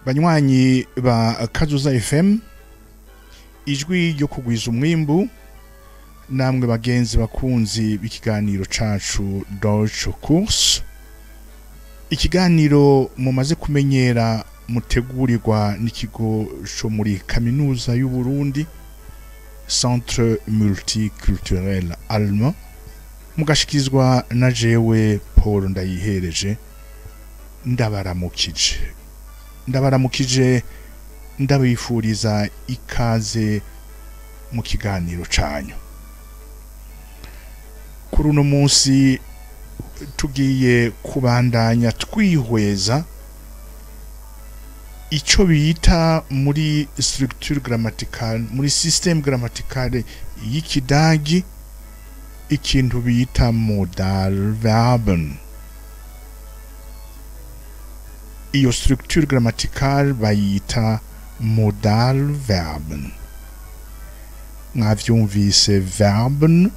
banywanyi ba Kazoza FM ijwi ryo kugwiza umwimbu namwe bagenzi bakunzi b'ikiganiro cacu Deutsche Kurs ikiganiro mumaze kumenyera mutegurirwa n'ikigo cyo muri kaminuza y'u Burundi Centre Multiculturel Allemand mugashikizwa na jewe Paul Ndayihereje ndabaramukije ndabifuriza ikaze mu kiganiro canyu kuri uno munsi tugiye kubandanya twihweza ico bita muri structure grammaticale muri système grammaticale y'ikidagi ikintu bita modal verben. Iyo structure grammaticale bayita modal verben. Mwavyumvise verben,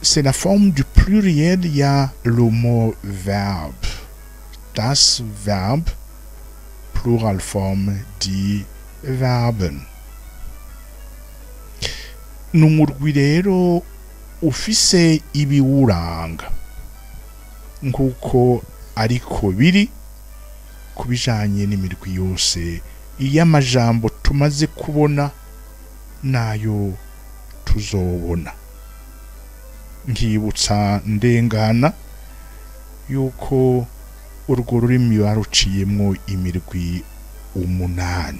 c'est la forme du pluriel, il y a le mot verbe. Das Verb, pluralforme die Verben. N'umurwi rero ufise ibiwuranga nkuko ariko biri kubijanye n'imirwi yose y'amajambo tumaze kubona nayo tuzobona. Nkibutsa ndengana yuko urwo rurimi baruciyemwo imirwi 8.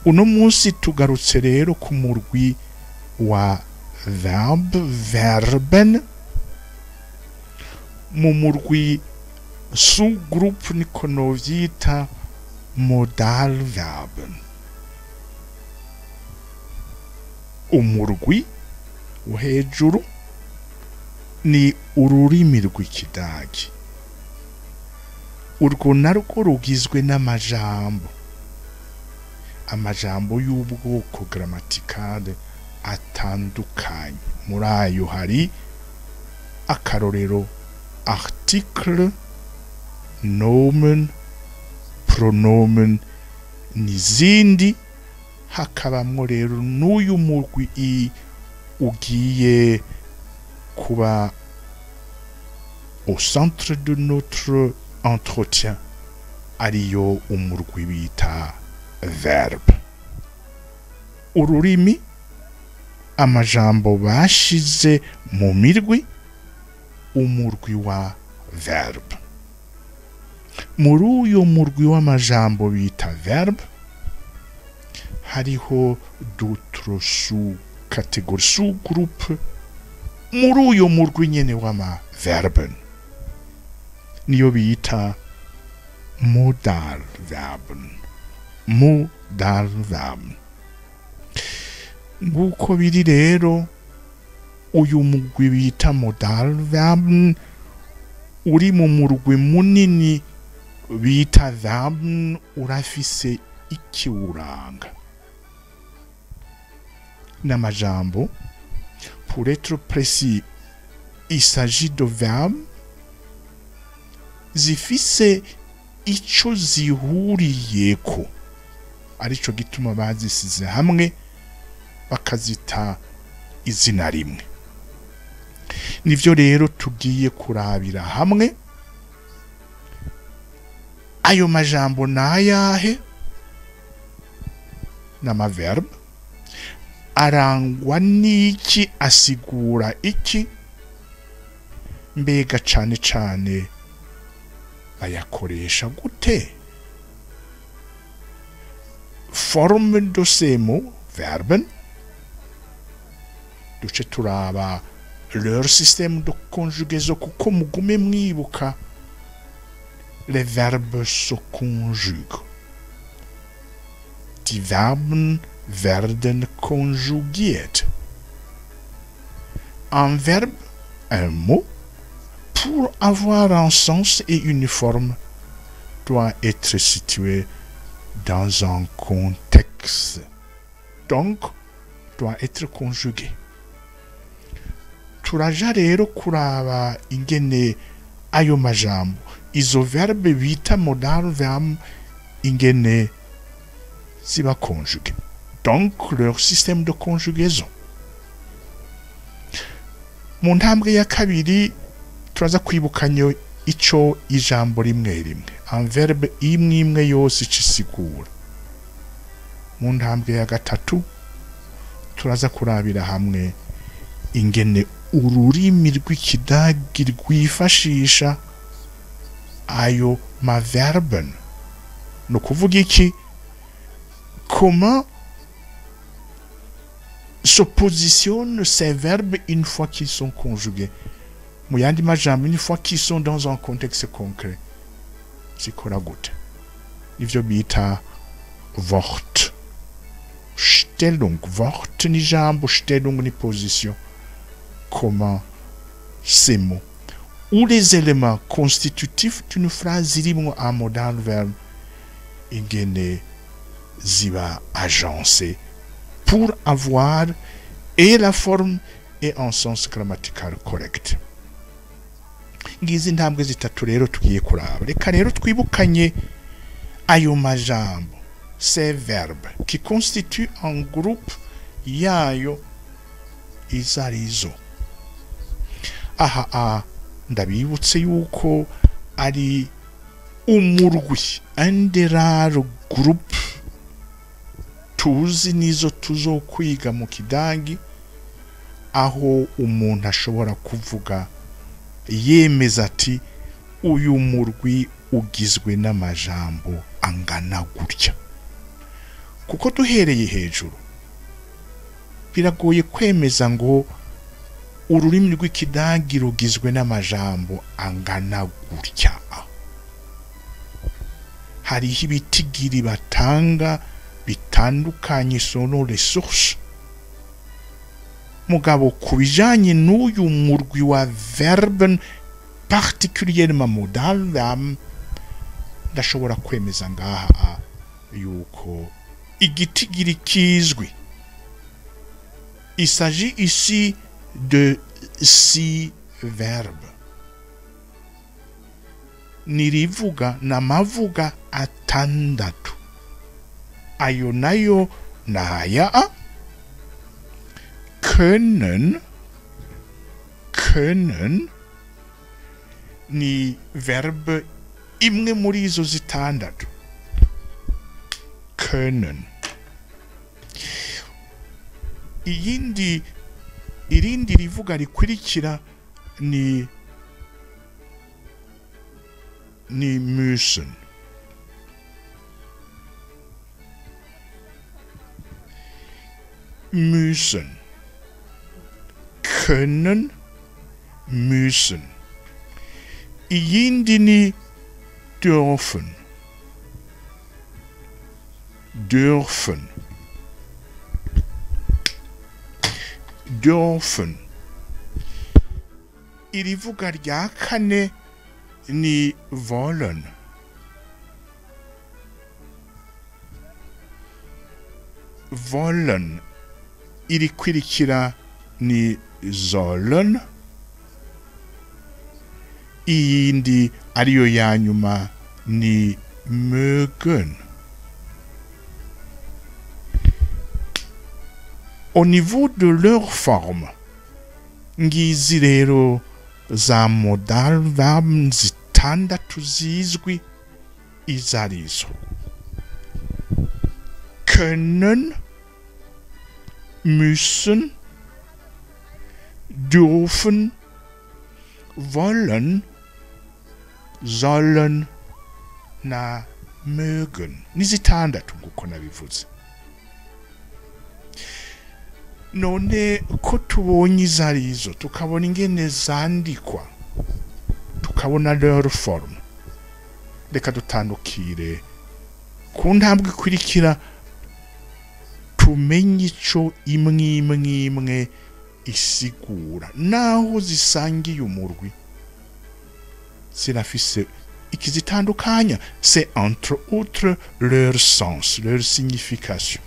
Uno munsi tugarutse rero ku murwi wa verben mu murwi sous-groupe niko novyita modal verben. Umurwi wo hejuru ni ururimi rw'ikidagi. Urwo narwo rugizwe n'amajambo y'ubwoko grammaticale atandukanye. Muri ayo hari akarorero article, nomen, pronomen n'izindi. Hakabamwo rero n'uyu murwi ugiye kuba au centre de notre entretien, ariyo umurwi bita verbe. Ururimi amajambo bashize mu mirwi umurwi wa verbe. Muri uyo murwi w'amajambo bita verbe hariho d'autres sous-catégories, sous-groupes muri uyo murwi nyene w'ama verben niyo bita modal verben. Modal verben nguko biri rero uyu murwi bita modal verben uri mu murwi munini bita verben urafise ikiwuranga n'amajambo. Pour être précis, il s'agit de verbes zifise ico zihuriyeko, arico gituma bazisize hamwe bakazita izina rimwe. Nivyo rero tugiye kurabira hamwe. Ayo majambo nayahe n'amaverbe arangwa n'iki, asigura iki, mbega cane cane bayakoresha gute. Forme de ces mots verben, duce turaba leur système de conjugaison kuko mugume mwibuka les verbes se conjuguent. Die Verben werden conjugiert. Un verbe, un mot, pour avoir un sens et une forme, doit être situé dans un contexte. Donc, doit être conjugué. Turaja rero kuraba ingene ayo majambo izo verbe bita modal verbe ingene ziba conjuguées, donc leur système de conjugaison. Mu ntambwe ya kabiri turaza kwibukanya ico ijambo rimwe rimwe, un verbe imwe imwe yose isigura. Mu ntambwe ya gatatu turaza kurabira hamwe ingene ururimi rw'ikidagi rwifashisha ayo maverben. No kuvuga iki? Comment se positionnent ces verbes une fois qu'ils sont conjugués. Mu yandi majambo, une fois qu'ils sont dans un contexte concret. Zikora gute? Nivyo bita Wort. Stellung. Wort ni jambo, Stellung ni position. Comment ces mots ou les éléments constitutifs d'une phrase zirimwo un modal verbe ingene ziba agencé pour avoir et la forme et un sens grammatical correct. Ngizi ntambwe zitatu rero tugiye kuraba. Reka rero twibukanye ayo majambo, ces verbes qui constituent un groupe yayo izarizo. Aha ndabibutse yuko ari umurwi, un des rares groupes tuzi nizo tuzokwiga mu kidagi, aho umuntu ashobora kuvuga yemeza ati uyu murwi ugizwe n'amajambo angana gutya. Kuko duhereye hejuru biragoye kwemeza ngo ururimi rw'ikidagi rugizwe n'amajambo angana gutya. Hariho ibitigiri batanga bitandukanye selon les sources. Mugabo kubijanye n'uyu murwi wa verben particulièrement modal verbe, ndashobora kwemeza ngaha yuko igitigiri kizwi. Il s'agit ici de 6 verbes. Nirivuga n'amavuga atandatu. Ayo nayo naya können ni verbe imwe muri izo zitandatu. Können. Irindi rivuga rikurikira ni müssen. Müssen. Können, müssen. Iyindi ni dürfen. Dürfen. Dürfen. Irivuga rya kane ni wollen. Wollen. Irikurikira ni sollen. Iyindi ariyo ya nyuma ni mögen. Au niveau de leur forme, ngizi rero za modal verben zitandatu zizwi izarizo. Können, müssen, dürfen, wollen, sollen na mögen. Ni zitandatu nguko nabivuze. None ko tubonye izarizo, tukabona ingene zandikwa, tukabona leur forme, reka dutandukire ku ntambwe ikurikira tumenye ico imwe isigura. Naho zisangiye umurwi zirafise ikizitandukanya, c'est entre autres leur sens, leur signification.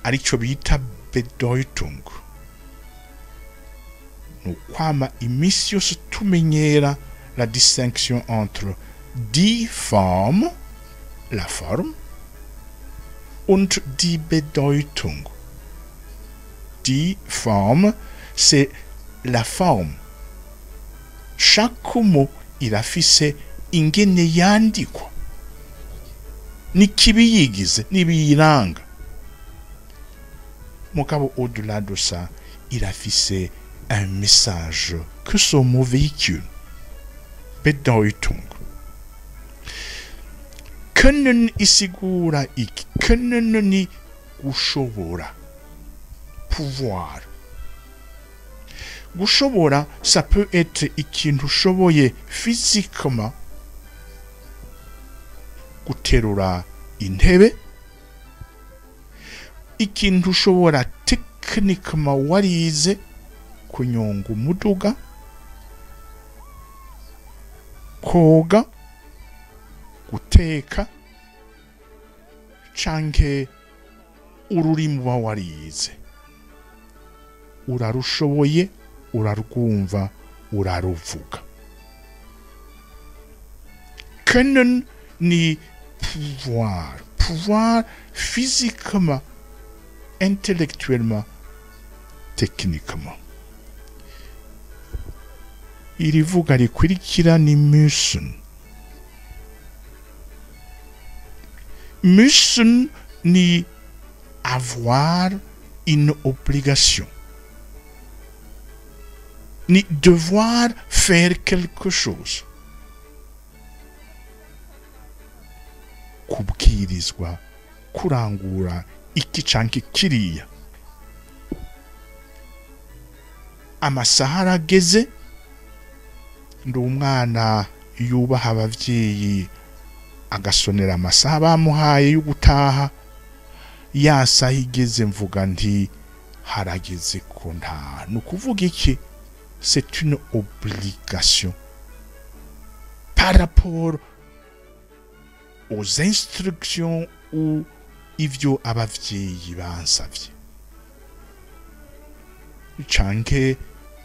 Arico bita Bedeutung. nous kwama iminsi yose tumenyera la distinction entre die Form, la forme, und die Bedeutung. Die Forme, c'est la forme. Chaque mot irafise ingene yandikwa, n'ikibiyigize n'ibiyiranga. Mugabo au-delà de ça, irafise un message que son mot véhicule. Bedeutung. Können isigura iki? Können ni gushobora. Pouvoir. Gushobora, ça peut être ikintu ushoboye physiquement, guterura intebe, ikintu ushobora techniquement warize, kunyonga umuduga, koga, guteka, canke ururimi uba warize. Urarushoboye, urarwumva, uraruvuga. Können ni pouvoir. Pouvoir physiquement, intellectuellement, techniquement. Irivuga rikurikira ni müssen. Müssen ni avoir une obligation. Ni devoir faire quelque chose. Kubwirizwa, kurangura iki canke kiriya. Amasaha arageze, ndi umwana yubaha abavyeyi agasonera amasaha bamuhaye yo gutaha, ya saha igeze mvuga nti harageze ko ntaha. Nukuvuga iki? C'est une obligation par rapport aux instructions ou ivyo abavyeyi bansavye. Canke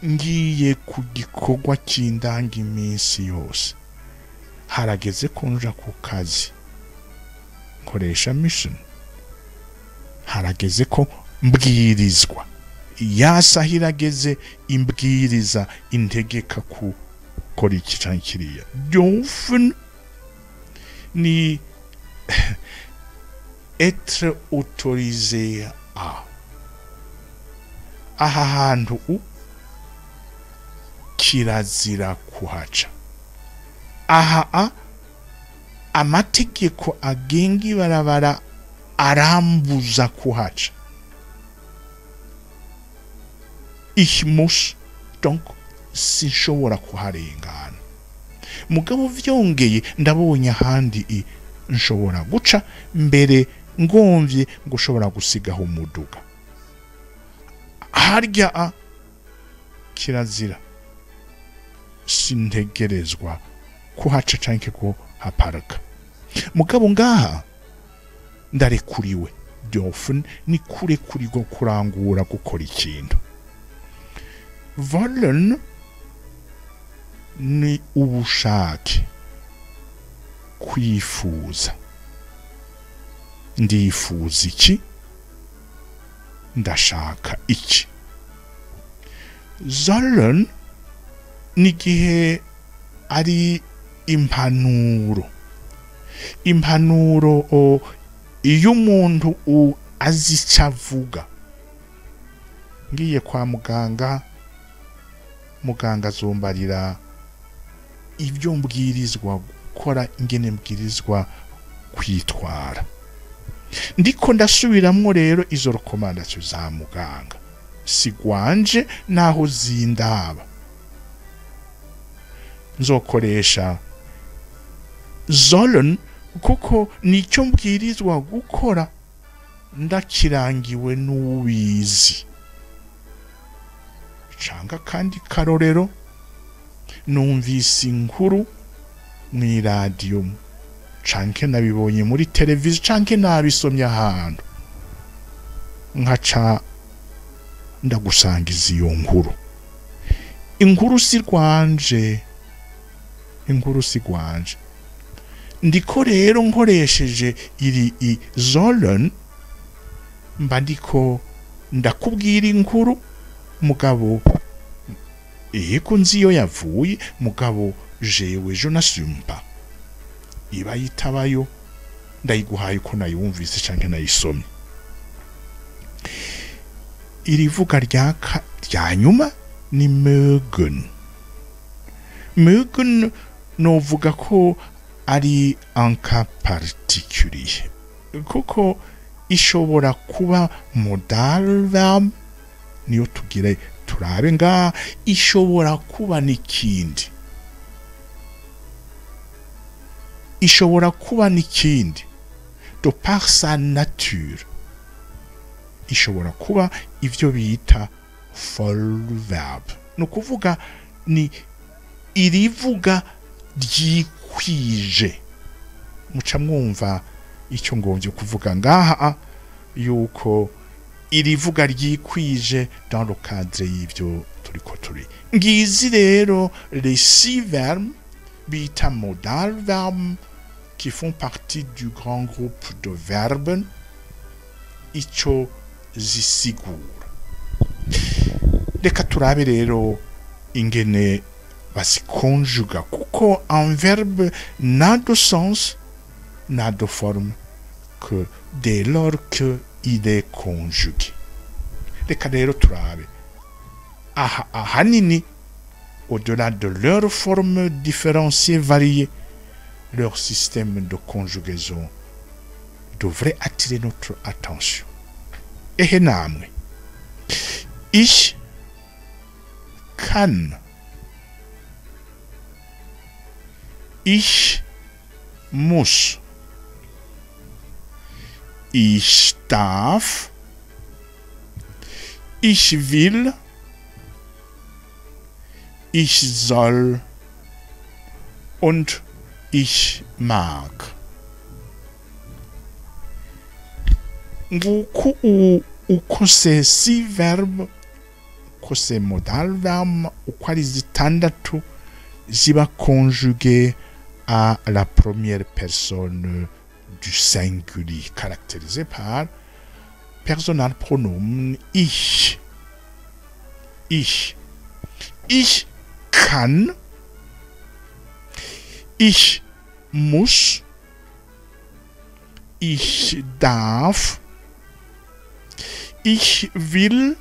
ngiye ku gikorwa cy'indanga iminsi yose, harageze ko nja ku kazi, nkoresha mission. Harageze ko mbwirizwa, yasaha irageze imbwiriza integeka gukora iki canke kiriya. Dürfen ni être autorisé à. Aha hantu kirazira kuhaca. Aha amategeko agenga ibarabara arambuza kuhaca. Ich muss donc sinshobora kuharengana. Mugabo vyongeye ndabonye ahandi nshobora guca mbere ngomvye gushobora gusigaho umuduga. Harya kirazira, sintegerezwa kuhaca canke ko haparaka. Mugabo ngaha ndarekuriwe. Dürfen ni kurekurirwa kurangura gukora ikintu. Wollen ni ubushake, kwifuza. Ndifuza iki? Ndashaka iki? Sollen ni gihe ari impanuro. Impanuro iyo umuntu azi icyo avuga. Ngiye kwa muganga, muganga azombarira ibyo mbwirizwa gukora, ingene mbwirizwa kwitwara. Ndiko ndasubiramwo rero izo recommandation za muganga, sigwanje naho zindaba. Nzokoresha sollen kuko nicyo mbwirizwa gukora, ndakirangiwe n'ubizi. Canga kandi karorero, numvise inkuru mu radio canke nabibonye muri televiziyo canke nabisomye ahantu, nkaca ndagusangiza iyo nkuru. inkuru si rwanje, inkuru si rwanje. Ndiko rero nkoresheje iri sollen mba ndiko ndakubwira inkuru mugabo ko nzi iyo yavuye mugabo jewe je n'assume pas. Iba yitabayo ndayiguhaye uko nayumvise canke nayisomye. Iri vuga rya nyuma ni mögen. Mögen novuga ko ari un cas particulier kuko ishobora kuba modal verb, niyo tugire turabe nga, ishobora kuba n'ikindi, ishobora kuba n'ikindi de par sa nature, ishobora kuba ivyo bita full verb, no kuvuga ni irivuga ryikwije. Muca mwumva icyo ngomvye kuvuga ngaha yuko irivuga ryikwije dans le cadre y'ivyo turiko turi. Ngizi rero les 6 verbes bita modal verbe qui font partie du grand groupe de verbes ico zisigura. Reka turabe rero ingene basikonjuga kuko un verbe n'a de sens, n'a de forme que dès lors que il est conjugué. Reka rero turabe ahanini au-delà de leurs formes différenciées variées, leur système de conjugaison devrait attirer notre attention. Ehe namwe, ich kann, ich muss, ich darf, ich will, ich soll und ich mag. Uko ces 6 verbes, uko ces modal verbes, uko ari zitandatu ziba conjuguées à la première personne du singulier, caractérisé par personnel pronom ich. Ich kann, ich muss, ich darf, ich will,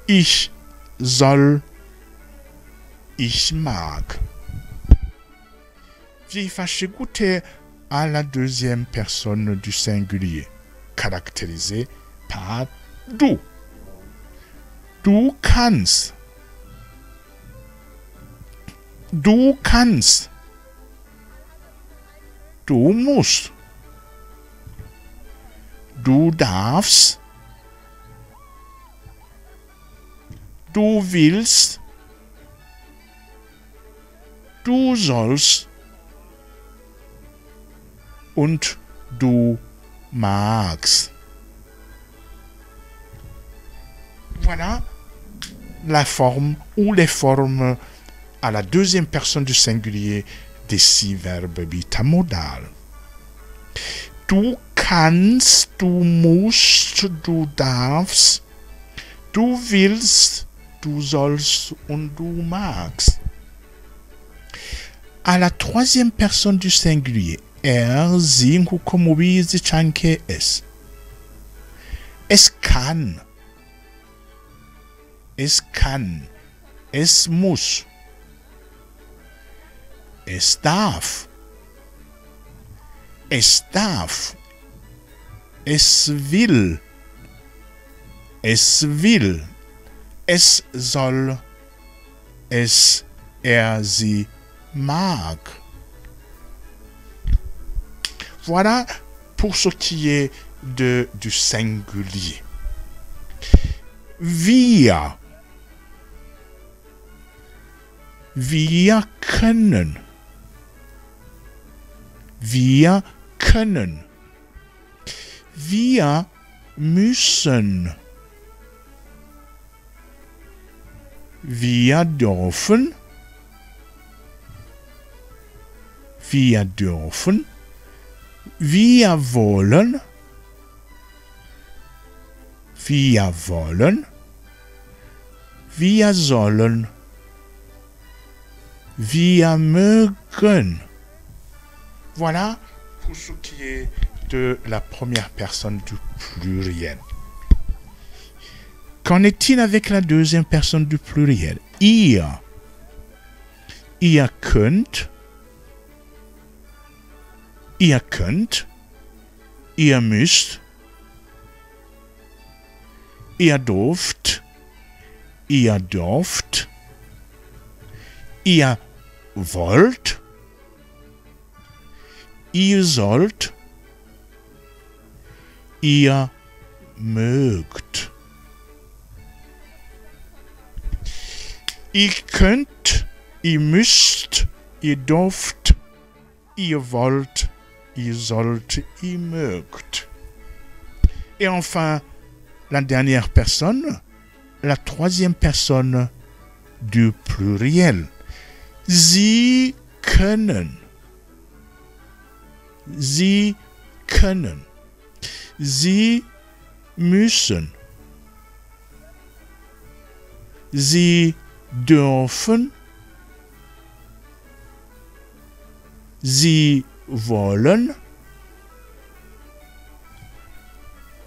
ich soll, ich mag. Vyifashe gute à la deuxième personne du singulier, caractérisé par du. Du kannst. Du kannst. Du musst. Du darfst. Du willst. Du sollst. Und du magst. Voilà la forme ou les formes à la deuxième personne du singulier des 6 verbes bitamodal. Du kannst, du musst, du darfst, du willst, du sollst und du magst. À la troisième personne du singulier, sie, nkuko mubizi canke es. Es kann. Es kann. Es muss. Es darf. Es darf. Es will. Es will. Es soll. Es, sie mag. Voilà pour ce qui est du singulier. Wir. Wir können. Wir können. Wir müssen. wir dürfen, wir dürfen, wir wollen, wir wollen, wir sollen, wir mögen. Voilà pour ce qui est de la première personne du pluriel. Qu'en est-il avec la deuxième personne du pluriel? Ihr. Ihr könnt. Ihr könnt. Ihr müsst. Ihr dürft. Ihr dürft. Ihr wollt. Ihr sollt. Ihr mögt. Ihr könnt, ihr müsst, ihr dürft, ihr wollt, ihr sollt, ihr mögt. Et enfin, la dernière personne, la troisième personne du pluriel. Sie können. Sie können. Sie müssen. Sie dürfen. Sie wollen.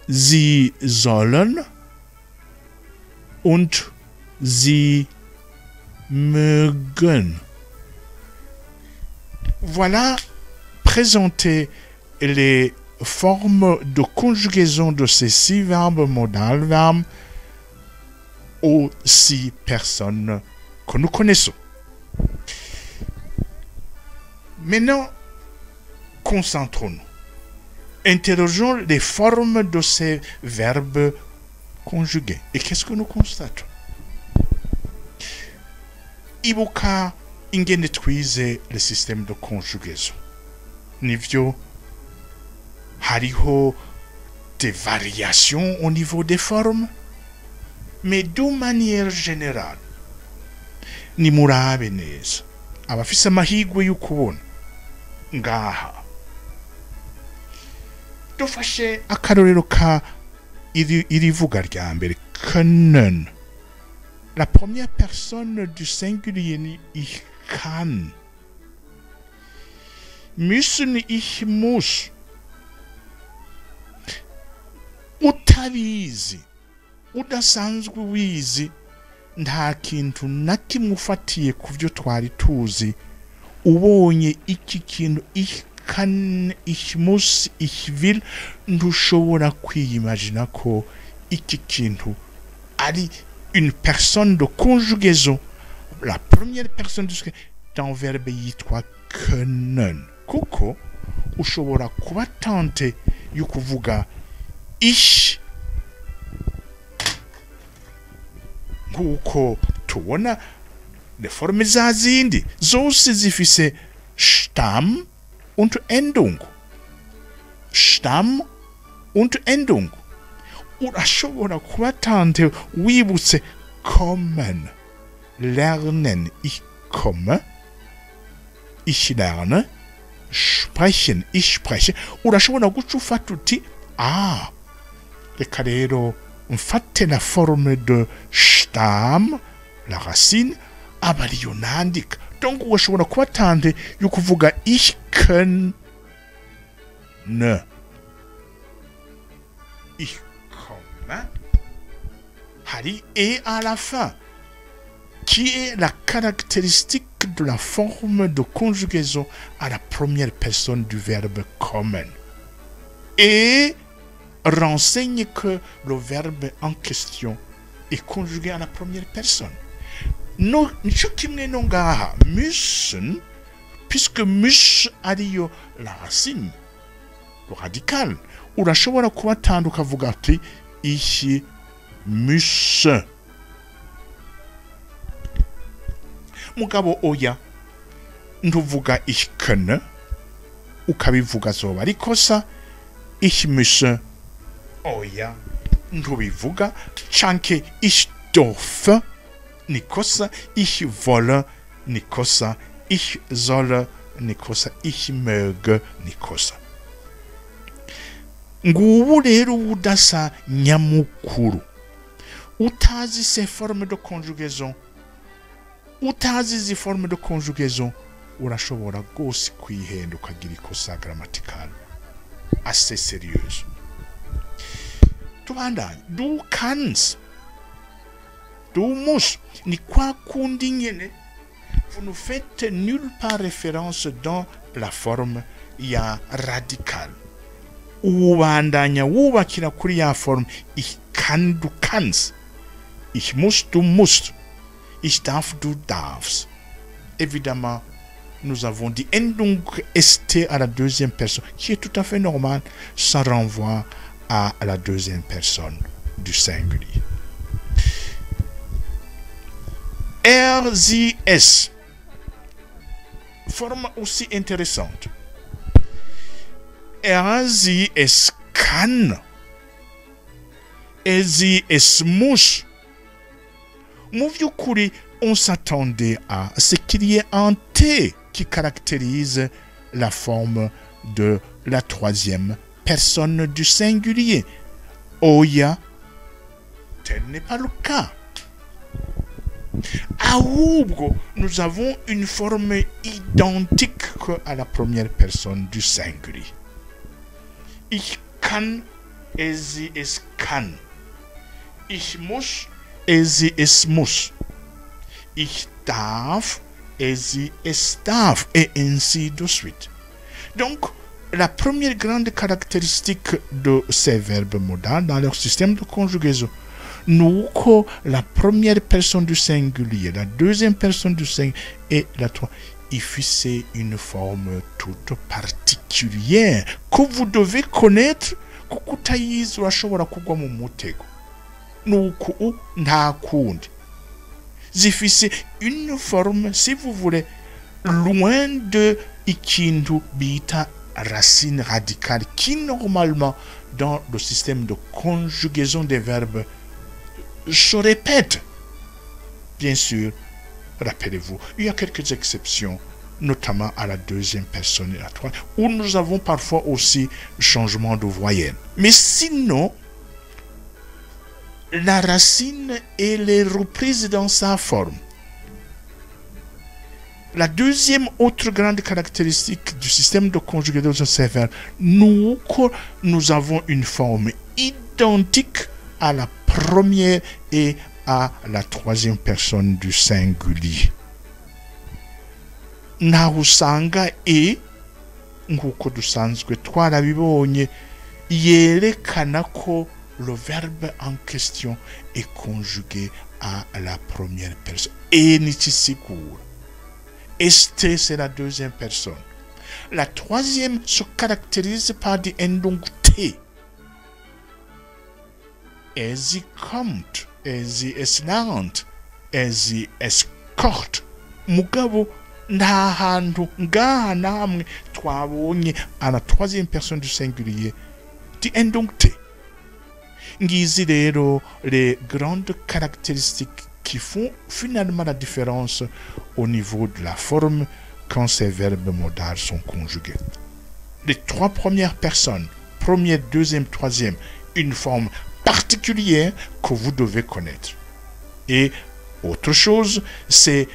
Sie sollen. Und sie mögen. Voilà présenter les formes de conjugaison de ces 6 verbes modales, verbes aux 6 personnes que nous connaissons. Maintenant, concentrons-nous. Interrogeons les formes de ces verbes conjugués. Et qu'est-ce que nous constatons? Ibuka ingene twize le système de conjugaison. Nivyo hariho des variations au niveau des formes, mais de manière générale, nimurabe neza abafise amahigwe y'ukubona ngaha. Dufashe akarorero ka iri vuga rya mbere, können. La première personne du singulier ni ich kann. Müssen, ich muss. Utabizi, udasanzwe wizi, nta kintu na kimwe ufatiye ku byo twari tuzi, ubonye iki kintu ich kann, ich muss, ich will, ntushobora kwiyimagina ko iki kintu ari une personne de conjugaison. La première personne d'un verbe yitwa können. Kuko ushobora kuba tante yukuvuga ich, nkuko tubona les formes zazindi zose zifise Stamm und Endung. Stamm und Endung. Urashobora kuba tante wibutse kommen, lernen, ich komme, ich lerne, sprechen, ich spreche. Urashobora guca ufata uti reka rero mfate la forme de Stamm, la racine, aba ariyo nandika. Donc urashobora kuba tante yo kuvuga ich kann, ich komme, hari et à la fin, qui est la caractéristique de la forme de conjugaison à la première personne du verbe kommen. Et renseigne que le verbe en question est conjugué à la première personne. No, nico kimwe no ngaha, müssen, puisque müssen ariyo la racine, le radical, urashobora kuba tanda ukavuga ati ich muss. Mugabo oya, ntuvuga ich könne, ukabivuga zoba ari kosa. Ich muss, oya, ntubivuga, canke ich dürfe, nikosa, ich wolle nikosa, ich soll nikosa, ich möge nikosa. Ngubu rero ubudasa nyamukuru. Utazi ces formes de conjugaison, utazi izi forme de conjugaison, urashobora rwose kwihenda ukagira ikosa grammaticale assez sérieuse. Tubandanye, du kannst, du musst, ni kwa kundi nyene, vous ne faites nulle part référence dans la forme ya radicale. Ubandanya wubakira kuri ya forme, ich kann, du kannst, ich muss, du musst, ich darf, du darfst. Évidemment, nous avons dit endung st à la deuxième personne, qui est tout à fait normal, ça renvoie à la deuxième personne du singulier. Er, sie, es. Forme aussi intéressante. Er, sie, es kann. Er, sie, es muss. Muvyukuri, on s'attendait à ce qu'il y ait un T qui caractérise la forme de la troisième personne du singulier. Oya, tel n'est pas le cas. Ahubwo, nous avons une forme identique à la première personne du singulier. Ich kann, sie, es kann. Ich muss, sie, es muss. Ich darf, sie, es darf, et ainsi de suite. Donc, la première grande caractéristique de ces verbes modales dans leur système de conjugaison, nous que la première personne du singulier, la deuxième personne du singulier et la troisième, il fait une forme toute particulière que vous devez connaître. Kukutayizi urashobora kugwa mu mutego. Nuko nta kundi. Zifise une forme, si vous voulez, loin de ikintu bita racine radicale qui normalement dans le système de conjugaison des verbes se répète. Bien sûr, rappelez-vous, il y a quelques exceptions, notamment à la deuxième personne et la troisième, où nous avons parfois aussi changement de voyelle. Mais sinon, la racine, elle est reprise dans sa forme. La deuxième autre grande caractéristique du système de conjugaison de ces verbes, nous avons une forme identique à la première et à la troisième personne du singulier. Nahusanga e nguko dusanzwe twarabibonye yerekana ko le verbe en question est conjugué à la première personne. Et nichisigura. Este, c'est la deuxième personne. La troisième se caractérise par des endung T. Sie kommt, sie es lernt, sie es kocht. Mugabo nta hantu ngaha namwe twabonye à la troisième personne du singulier di endung T. Ngizi rero les grandes caractéristiques qui font finalement la différence au niveau de la forme quand ces verbes modales sont conjugués. Les trois premières personnes, première, deuxième, troisième, une forme particulière que vous devez connaître. Et autre chose, c'est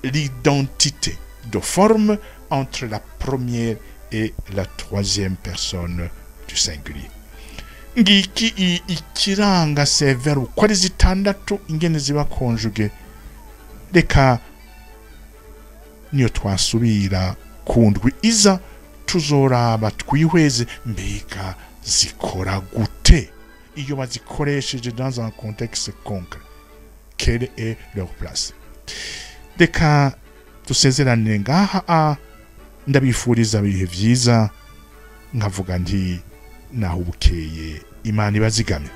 l'identité de forme entre la première et la troisième personne du singulier. Ngiki ikiranga ces verbes uko ari zitandatu ingene ziba conjugué. Reka niyo twasubira kundwi iza tuzoraba twihweze mbega zikora gute iyo bazikoresheje dans un contexte concret. Quelle est leur place? Reka dusezerane ngaha ndabifuriza ibihe vyiza nkavuga nti naho bukeye Imana ibazigamye.